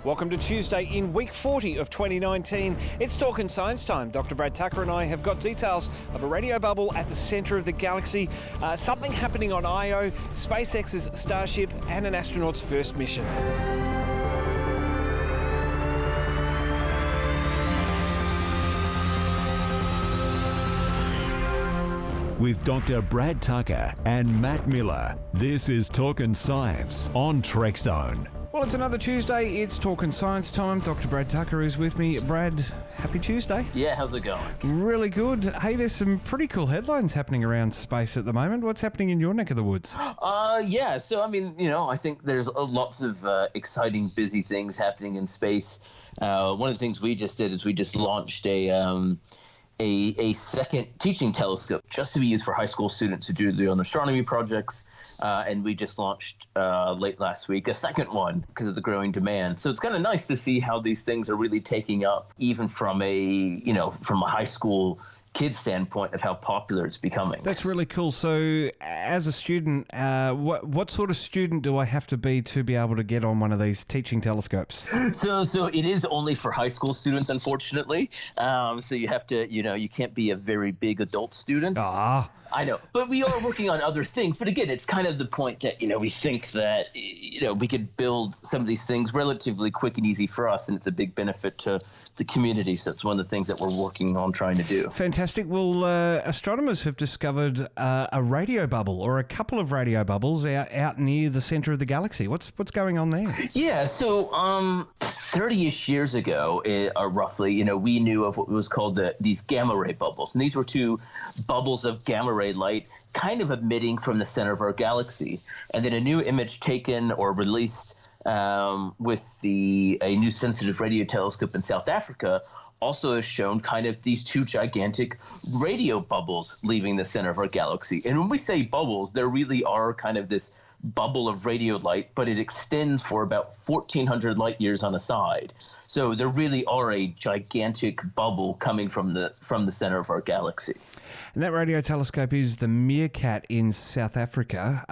Welcome to Tuesday in week 40 of 2019. It's Talkin' Science time. Dr. Brad Tucker and I have got details of a radio bubble at the centre of the galaxy, something happening on Io, SpaceX's Starship, and an astronaut's first mission. With Dr. Brad Tucker and Matt Miller, this is Talkin' Science on Trekzone. Well, it's another Tuesday. It's Talkin' Science time. Dr. Brad Tucker is with me. Brad, happy Tuesday. Yeah, how's it going? Really good. Hey, there's some pretty cool headlines happening around space at the moment. What's happening in your neck of the woods? I think there's lots of exciting, busy things happening in space. One of the things we just did is we just launched a second teaching telescope just to be used for high school students who do their own astronomy projects. And we just launched late last week a second one because of the growing demand. So it's kind of nice to see how these things are really taking up, even from a high school kid standpoint of how popular it's becoming. That's really cool. So as a student, what sort of student do I have to be able to get on one of these teaching telescopes? So it is only for high school students, unfortunately. So you have to, you can't be a very big adult student. I know, but we are working on other things. But again, it's kind of the point that, we think that, we could build some of these things relatively quick and easy for us, and it's a big benefit to the community. So it's one of the things that we're working on trying to do. Fantastic. Well, astronomers have discovered a radio bubble, or a couple of radio bubbles out near the center of the galaxy. What's going on there? Yeah, so 30-ish years ago, roughly, we knew of what was called these gamma ray bubbles. And these were two bubbles of gamma ray light kind of emitting from the center of our galaxy. And then a new image taken or released with a new sensitive radio telescope in South Africa also has shown kind of these two gigantic radio bubbles leaving the center of our galaxy. And when we say bubbles, there really are kind of this bubble of radio light, but it extends for about 1,400 light years on a side. So there really are a gigantic bubble coming from the center of our galaxy. And that radio telescope is the Meerkat in South Africa.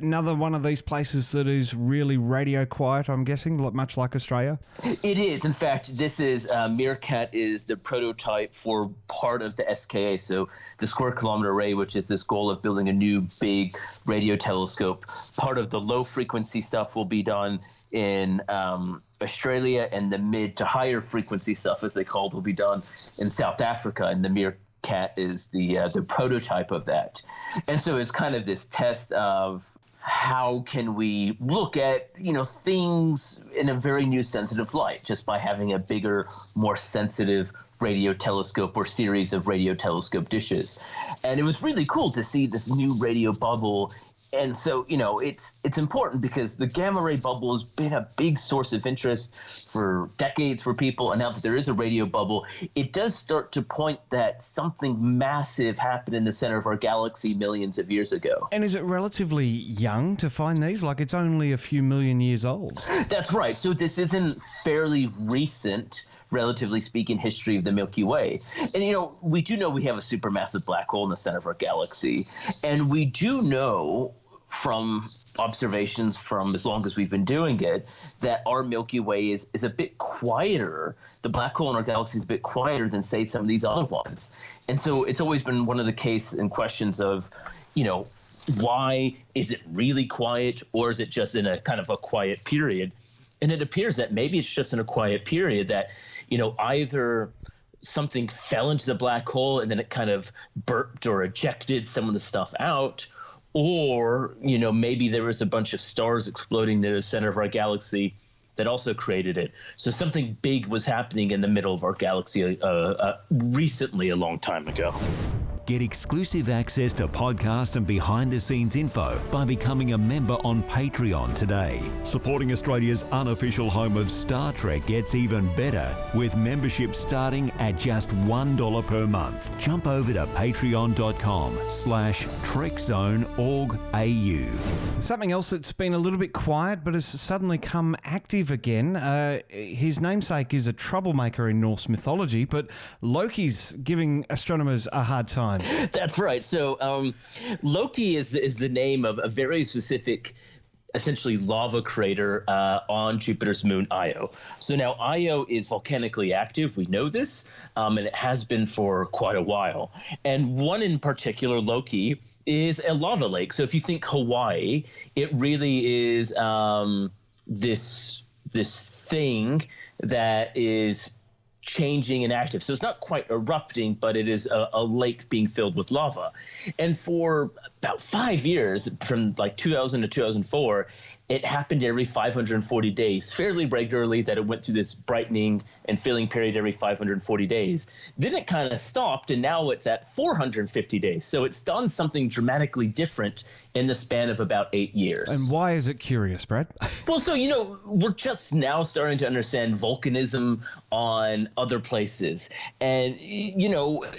Another one of these places that is really radio quiet, I'm guessing, much like Australia? It is. In fact, this is Meerkat is the prototype for part of the SKA, so the Square Kilometre Array, which is this goal of building a new big radio telescope. Part of the low-frequency stuff will be done in Australia, and the mid to higher frequency stuff, as they call it, will be done in South Africa, and the Meerkat is the prototype of that. And so it's kind of this test of how can we look at, things in a very new sensitive light just by having a bigger, more sensitive radio telescope or series of radio telescope dishes. And it was really cool to see this new radio bubble. And so, it's important because the gamma ray bubble has been a big source of interest for decades for people. And now that there is a radio bubble, it does start to point that something massive happened in the center of our galaxy millions of years ago. And is it relatively young to find these? Like, it's only a few million years old. That's right. So this isn't fairly recent, relatively speaking, history of the Milky Way. And, we do know we have a supermassive black hole in the center of our galaxy. And we do know from observations from as long as we've been doing it, that our Milky Way is a bit quieter. The black hole in our galaxy is a bit quieter than, say, some of these other ones. And so it's always been one of the case and questions of, why is it really quiet, or is it just in a kind of a quiet period? And it appears that maybe it's just in a quiet period that, either something fell into the black hole and then it kind of burped or ejected some of the stuff out, or, maybe there was a bunch of stars exploding near the center of our galaxy that also created it. So something big was happening in the middle of our galaxy recently, a long time ago. Get exclusive access to podcast and behind-the-scenes info by becoming a member on Patreon today. Supporting Australia's unofficial home of Star Trek gets even better with membership starting at just $1 per month. Jump over to patreon.com/TrekZoneOrg.au. Something else that's been a little bit quiet but has suddenly come active again. His namesake is a troublemaker in Norse mythology, but Loki's giving astronomers a hard time. That's right. So Loki is the name of a very specific essentially lava crater on Jupiter's moon Io. So now Io is volcanically active. We know this, and it has been for quite a while. And one in particular, Loki, is a lava lake. So if you think Hawaii, it really is this thing that is changing and active. So it's not quite erupting, but it is a lake being filled with lava. And for about 5 years, from like 2000 to 2004, it happened every 540 days, fairly regularly, that it went through this brightening and filling period every 540 days. Then it kind of stopped, and now it's at 450 days. So it's done something dramatically different in the span of about 8 years. And why is it curious, Brad? Well, so, we're just now starting to understand volcanism on other places. And,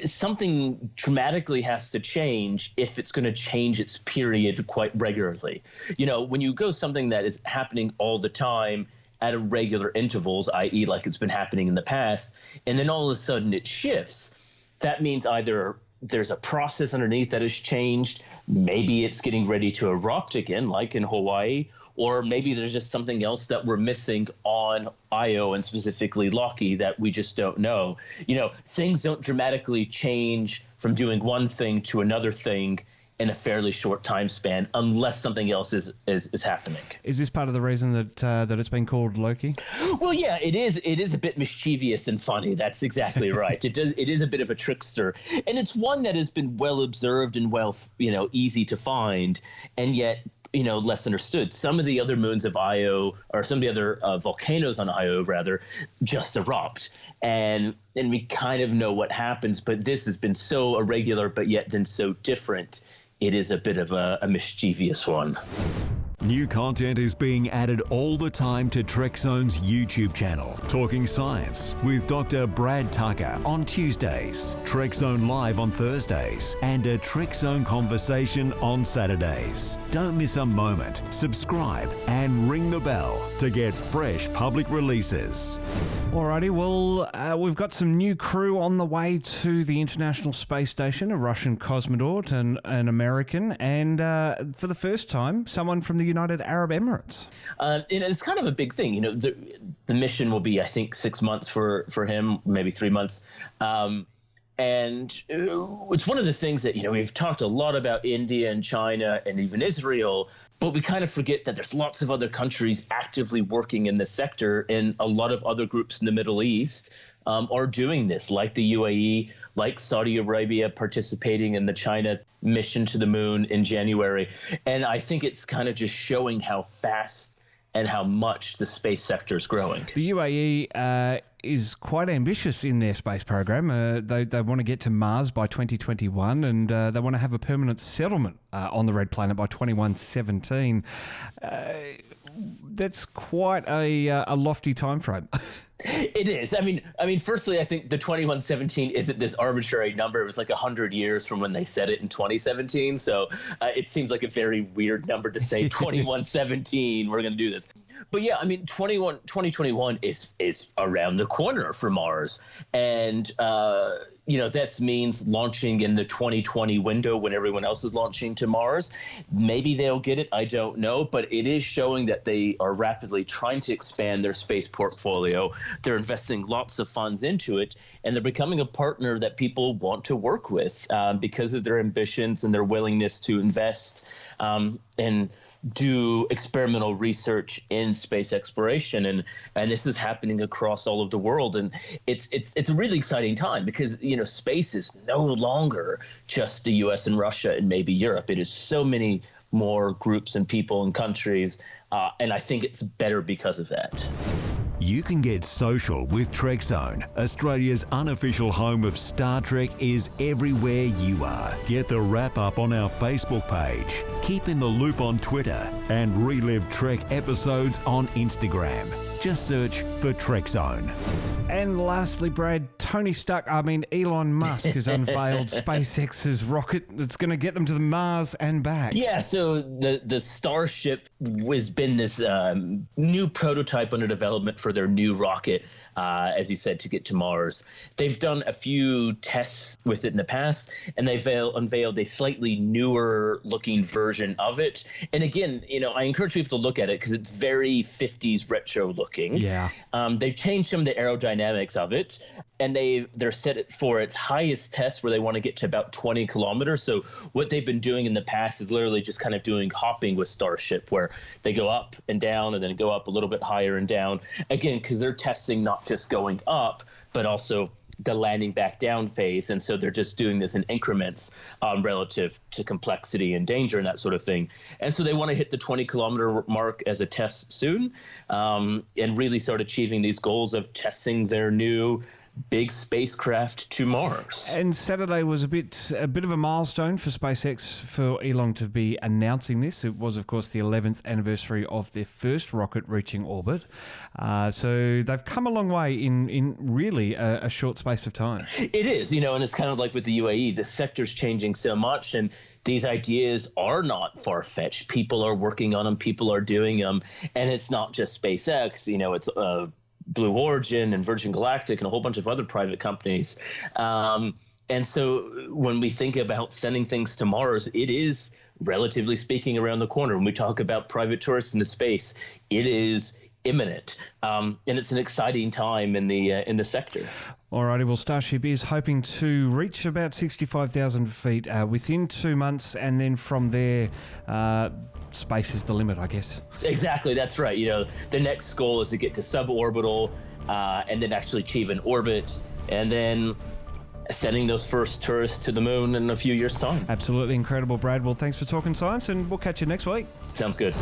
something dramatically has to change if it's going to change its period quite regularly. When you go something that is happening all the time at irregular intervals, i.e. like it's been happening in the past, and then all of a sudden it shifts, that means either there's a process underneath that has changed, maybe it's getting ready to erupt again, like in Hawaii, or maybe there's just something else that we're missing on Io and specifically Loki that we just don't know. Things don't dramatically change from doing one thing to another thing in a fairly short time span, unless something else is happening. Is this part of the reason that it's been called Loki? Well, yeah, it is. It is a bit mischievous and funny. That's exactly right. It is a bit of a trickster, and it's one that has been well observed and easy to find, and yet less understood. Some of the other moons of Io, or some of the other volcanoes on Io, rather, just erupt. And we kind of know what happens, but this has been so irregular, but yet then so different. It is a bit of a mischievous one. New content is being added all the time to Trekzone's YouTube channel. Talking Science with Dr. Brad Tucker on Tuesdays, Trekzone Live on Thursdays, and a Trekzone Conversation on Saturdays. Don't miss a moment. Subscribe and ring the bell to get fresh public releases. Alrighty, well, we've got some new crew on the way to the International Space Station, a Russian cosmonaut and an American, and for the first time, someone from the United Arab Emirates. It's kind of a big thing. The mission will be, I think, 6 months for him, maybe 3 months. And it's one of the things that, we've talked a lot about India and China and even Israel, but we kind of forget that there's lots of other countries actively working in this sector, and a lot of other groups in the Middle East are doing this, like the UAE, like Saudi Arabia participating in the China mission to the moon in January. And I think it's kind of just showing how fast and how much the space sector is growing. The UAE is quite ambitious in their space program. They want to get to Mars by 2021, and they want to have a permanent settlement on the Red Planet by 2117. That's quite a lofty time frame. It is. I mean, firstly, I think the 2117 isn't this arbitrary number. It was like 100 years from when they said it in 2017. So it seems like a very weird number to say 2117, we're going to do this. But yeah, I mean, 2021 is around the corner for Mars. And, this means launching in the 2020 window when everyone else is launching to Mars. Maybe they'll get it. I don't know. But it is showing that they are rapidly trying to expand their space portfolio. They're investing lots of funds into it, and they're becoming a partner that people want to work with because of their ambitions and their willingness to invest and do experimental research in space exploration, and this is happening across all of the world, and it's a really exciting time because space is no longer just the U.S. and Russia and maybe Europe. It is so many more groups and people and countries, and I think it's better because of that. You can get social with Trekzone. Australia's unofficial home of Star Trek is everywhere you are. Get the wrap-up on our Facebook page. Keep in the loop on Twitter and relive Trek episodes on Instagram. Just search for Trekzone. And lastly, Brad, Elon Musk has unveiled SpaceX's rocket that's going to get them to the Mars and back. Yeah, so the Starship has been this new prototype under development for their new rocket. as you said, to get to Mars. They've done a few tests with it in the past, and they've unveiled a slightly newer looking version of it. And again, I encourage people to look at it because it's very 50s retro looking. Yeah. They've changed some of the aerodynamics of it, and they're set it for its highest test where they want to get to about 20 kilometers. So what they've been doing in the past is literally just kind of doing hopping with Starship, where they go up and down and then go up a little bit higher and down. Again, because they're testing not just going up, but also the landing back down phase. And so they're just doing this in increments relative to complexity and danger and that sort of thing. And so they want to hit the 20-kilometer mark as a test soon, and really start achieving these goals of testing their new big spacecraft to Mars. And Saturday was a bit of a milestone for SpaceX, for Elon to be announcing this. It was, of course, the 11th anniversary of their first rocket reaching orbit. So they've come a long way in really a short space of time. It is, and it's kind of like with the UAE, the sector's changing so much, and these ideas are not far-fetched. People are working on them, people are doing them, and it's not just SpaceX, it's Blue Origin and Virgin Galactic and a whole bunch of other private companies. And so when we think about sending things to Mars, it is, relatively speaking, around the corner. When we talk about private tourists into space, it is imminent. And it's an exciting time in the sector. Alrighty, well, Starship is hoping to reach about 65,000 feet within 2 months, and then from there, space is the limit, I guess. Exactly, that's right. The next goal is to get to suborbital, and then actually achieve an orbit, and then sending those first tourists to the moon in a few years' time. Absolutely incredible, Brad. Well, thanks for talking science, and we'll catch you next week. Sounds good.